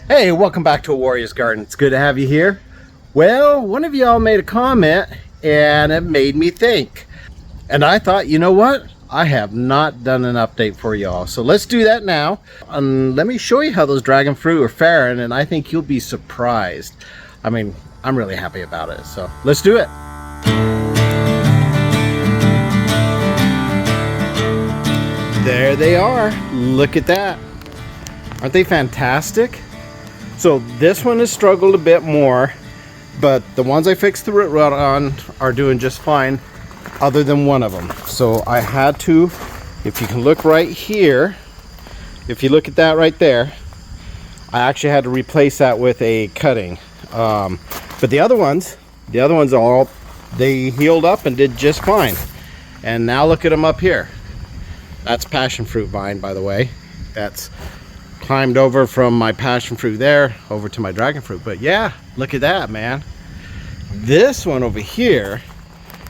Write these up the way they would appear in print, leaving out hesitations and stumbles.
Hey, welcome back to A Warrior's Garden. It's good to have you here. Well, one of y'all made a comment and it made me think. And I thought, you know what? I have not done an update for y'all. So let's do that now. Let me show you how those dragon fruit are faring, and I think you'll be surprised. I mean, I'm really happy about it. So let's do it. There they are. Look at that. Aren't they fantastic? So this one has struggled a bit more, but the ones I fixed the root rot on are doing just fine, other than one of them. So I had to, if you can look right here, if you look at that right there, I actually had to replace that with a cutting. But the other ones all, they healed up and did just fine. And now look at them up here. That's passion fruit vine, by the way. That's climbed over from my passion fruit there over to my dragon fruit. But yeah, look at that, man. This one over here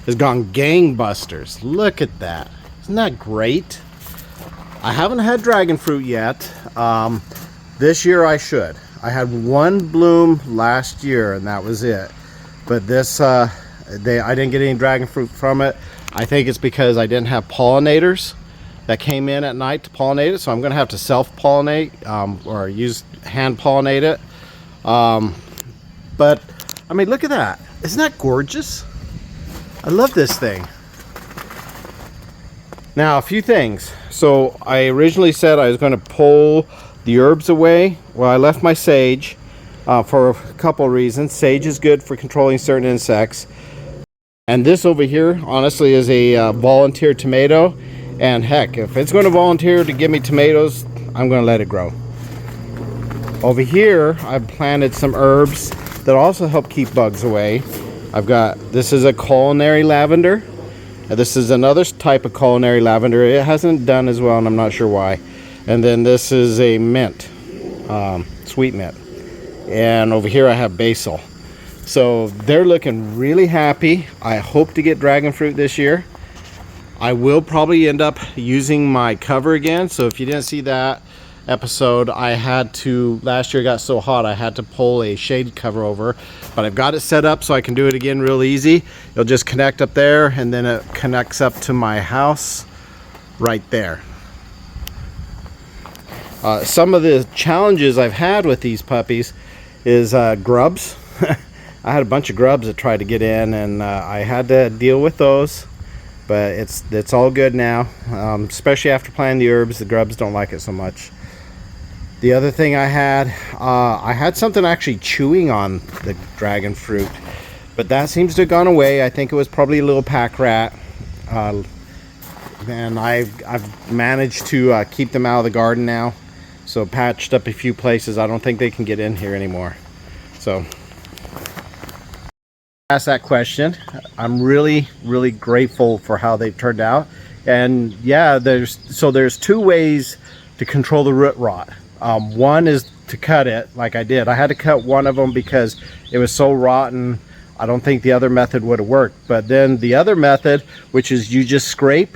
has gone gangbusters. Look at that. Isn't that great? I haven't had dragon fruit yet. This year I should. I had one bloom last year and that was it. But this I didn't get any dragon fruit from it. I think it's because I didn't have pollinators that came in at night to pollinate it, so I'm gonna have to self-pollinate or use hand pollinate it. But I mean, look at that. Isn't that gorgeous? I love this thing. Now, a few things. So I originally said I was going to pull the herbs away. Well, I left my sage for a couple of reasons. Sage is good for controlling certain insects, and this over here honestly is a volunteer tomato. And heck, if it's going to volunteer to give me tomatoes, I'm going to let it grow. Over here, I've planted some herbs that also help keep bugs away. This is a culinary lavender. This is another type of culinary lavender. It hasn't done as well, and I'm not sure why. And then this is a mint, sweet mint. And over here I have basil. So they're looking really happy. I hope to get dragon fruit this year. I will probably end up using my cover again. So if you didn't see that episode, last year it got so hot I had to pull a shade cover over, but I've got it set up so I can do it again real easy. It'll just connect up there and then it connects up to my house right there. Some of the challenges I've had with these puppies is grubs. I had a bunch of grubs that tried to get in, and I had to deal with those. But it's all good now, especially after planting the herbs. The grubs don't like it so much. The other thing I had something actually chewing on the dragon fruit, but that seems to have gone away. I think it was probably a little pack rat, and I've managed to keep them out of the garden now. So patched up a few places. I don't think they can get in here anymore. So ask that question. I'm really grateful for how they've turned out. And yeah, there's two ways to control the root rot. One is to cut it like I did. I had to cut one of them because it was so rotten. I don't think the other method would have worked. But then the other method, which is you just scrape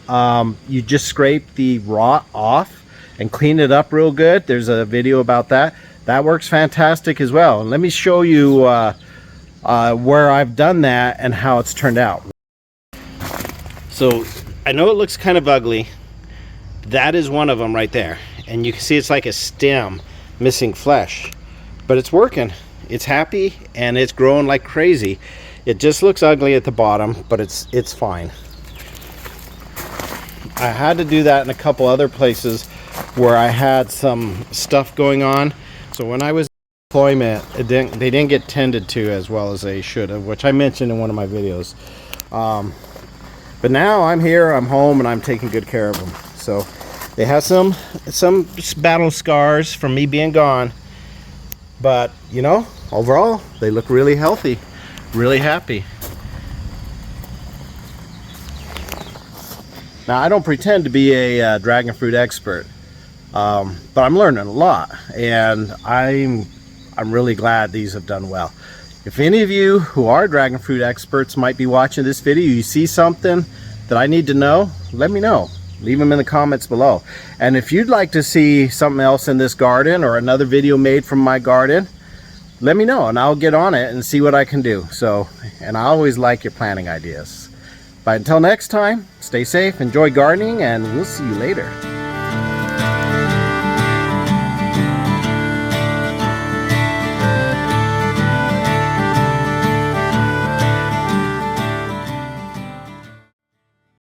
the rot off and clean it up real good. There's a video about that. That works fantastic as well. And let me show you where I've done that and how it's turned out. So I know it looks kind of ugly. That is one of them right there, and you can see it's like a stem missing flesh, but it's working. It's happy and it's growing like crazy. It just looks ugly at the bottom, but it's fine. I had to do that in a couple other places where I had some stuff going on. So when I was deployment, they didn't get tended to as well as they should have, which I mentioned in one of my videos. But now I'm here, I'm home, and I'm taking good care of them. So they have some battle scars from me being gone, but you know, overall they look really healthy, really happy. Now, I don't pretend to be a dragon fruit expert, but I'm learning a lot, and I'm really glad these have done well. If any of you who are dragon fruit experts might be watching this video, you see something that I need to know, let me know. Leave them in the comments below. And if you'd like to see something else in this garden or another video made from my garden, let me know and I'll get on it and see what I can do. So, and I always like your planting ideas. But until next time, stay safe, enjoy gardening, and we'll see you later.